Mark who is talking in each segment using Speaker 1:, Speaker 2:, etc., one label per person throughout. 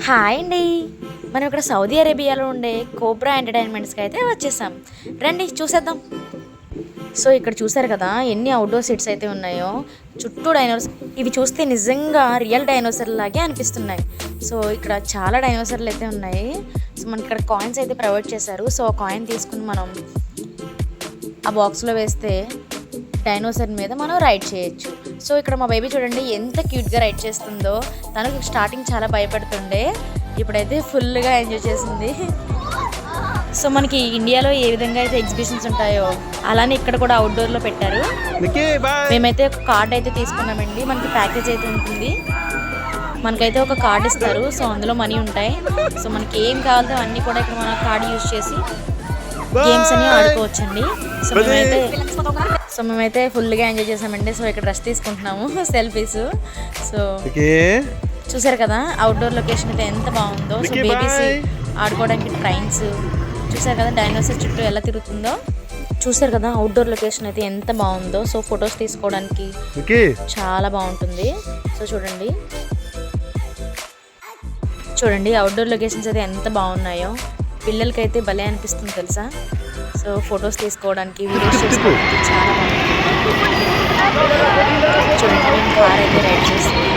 Speaker 1: Hi అండి. మనం ఇక్కడ సౌదీ అరేబియాలో ఉండే కోబ్రా ఎంటర్టైన్మెంట్స్కి అయితే వచ్చేసాం. రండి చూసేద్దాం. సో ఇక్కడ చూసారు కదా ఎన్ని అవుట్డోర్ సీట్స్ అయితే ఉన్నాయో. చుట్టూ డైనోసర్, ఇవి చూస్తే నిజంగా రియల్ డైనోసర్ లాగే అనిపిస్తున్నాయి. సో ఇక్కడ చాలా డైనోసర్లు అయితే ఉన్నాయి. సో మనకి ఇక్కడ కాయిన్స్ అయితే ప్రొవైడ్ చేశారు. సో ఆ కాయిన్ తీసుకుని మనం ఆ బాక్స్లో వేస్తే డైనోసర్ మీద మనం రైడ్ చేయొచ్చు. సో ఇక్కడ మా బేబీ చూడండి ఎంత క్యూట్గా రైడ్ చేస్తుందో. తనకు స్టార్టింగ్ చాలా భయపడుతుండే, ఇప్పుడైతే ఫుల్గా ఎంజాయ్ చేసింది. సో మనకి ఇండియాలో ఏ విధంగా అయితే ఎగ్జిబిషన్స్ ఉంటాయో అలానే ఇక్కడ కూడా అవుట్డోర్లో పెట్టారు. మేమైతే ఒక కార్డ్ అయితే తీసుకున్నామండి. మనకి ప్యాకేజ్ అయితే ఉంటుంది. మనకైతే ఒక కార్డ్ ఇస్తారు. సో అందులో మనీ ఉంటాయి. సో మనకి ఏం కావాలో అన్నీ కూడా ఇక్కడ మన కార్డ్ యూజ్ చేసి గేమ్స్ అని ఆడుకోవచ్చండి. సో మేమైతే ఫుల్గా ఎంజాయ్ చేసామండి. సో ఇక్కడ డ్రెస్ తీసుకుంటున్నాము సెల్ఫీస్. సో చూసారు కదా అవుట్డోర్ లొకేషన్ అయితే ఎంత బాగుందో. సో బేబీస్ ఆడుకోవడానికి ట్రైన్స్ చూసారు కదా, డైనోసర్ చుట్టూ ఎలా తిరుగుతుందో. చూసారు కదా అవుట్డోర్ లొకేషన్ అయితే ఎంత బాగుందో. సో ఫొటోస్ తీసుకోవడానికి చాలా బాగుంటుంది. సో చూడండి అవుట్డోర్ లొకేషన్స్ అయితే ఎంత బాగున్నాయో. పిల్లలకైతే భలే అనిపిస్తుంది తెలుసా. సో ఫొటోస్ తీసుకోవడానికి, వీడియోస్ చేసుకోవడానికి చాలా బాగుంటుంది. చూడండి మేము కార్ అయితే రైడ్ చేస్తుంది.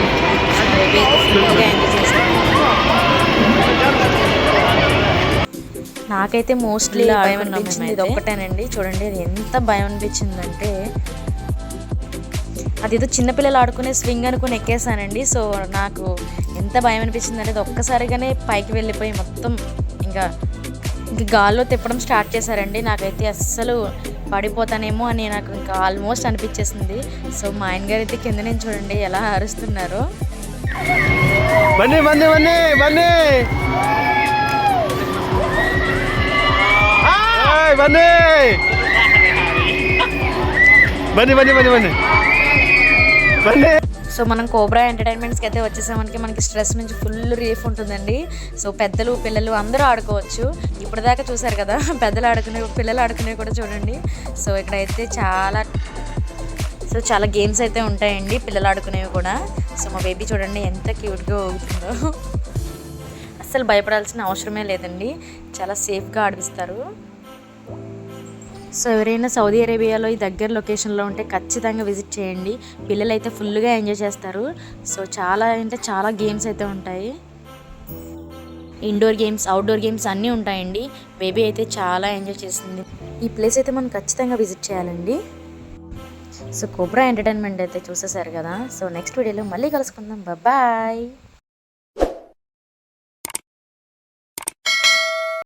Speaker 1: బేబీ అయితే ఫుల్గా ఎంజాయ్ చేస్తాను. నాకైతే మోస్ట్లీ భయం అనిపించింది ఇది ఒక్కటేనండి. చూడండి అది ఎంత భయం అనిపించిందంటే, అదేదో చిన్నపిల్లలు ఆడుకునే స్వింగ్ అనుకుని ఎక్కేసానండి. సో నాకు ఎంత భయం అనిపించింది అంటే, ఒక్కసారిగానే పైకి వెళ్ళిపోయి మొత్తం ఇంకా గాల్లో తిప్పడం స్టార్ట్ చేశారండి. నాకైతే అస్సలు పడిపోతానేమో అని నాకు ఇంకా ఆల్మోస్ట్ అనిపించేసింది. సో మా ఆయన గారు అయితే కింద నుంచి చూడండి ఎలా అరుస్తున్నారో. సో మనం కోబ్రా ఎంటర్టైన్మెంట్స్కి అయితే వచ్చేసామనికి మనకి స్ట్రెస్ నుంచి ఫుల్ రిలీఫ్ ఉంటుందండి. సో పెద్దలు పిల్లలు అందరూ ఆడుకోవచ్చు. ఇప్పటిదాకా చూసారు కదా పెద్దలు ఆడుకునే పిల్లలు ఆడుకునేవి కూడా చూడండి. సో ఇక్కడైతే చాలా గేమ్స్ అయితే ఉంటాయండి పిల్లలు ఆడుకునేవి కూడా. సో మా బేబీ చూడండి ఎంత క్యూట్గా ఊగుతుందో. అస్సలు భయపడాల్సిన అవసరమే లేదండి, చాలా సేఫ్గా ఆడిపిస్తారు. సో ఎవరైనా సౌదీ అరేబియాలో ఈ దగ్గర లొకేషన్లో ఉంటే ఖచ్చితంగా విజిట్ చేయండి. పిల్లలు అయితే ఫుల్గా ఎంజాయ్ చేస్తారు. సో చాలా అంటే చాలా గేమ్స్ అయితే ఉంటాయి. ఇండోర్ గేమ్స్, అవుట్డోర్ గేమ్స్ అన్నీ ఉంటాయండి. బేబీ అయితే చాలా ఎంజాయ్ చేసింది. ఈ ప్లేస్ అయితే మనం ఖచ్చితంగా విజిట్ చేయాలండి. సో కోబ్రా ఎంటర్టైన్మెంట్ అయితే చూసేసారు కదా. సో నెక్స్ట్ వీడియోలో మళ్ళీ కలుసుకుందాం. బాయ్.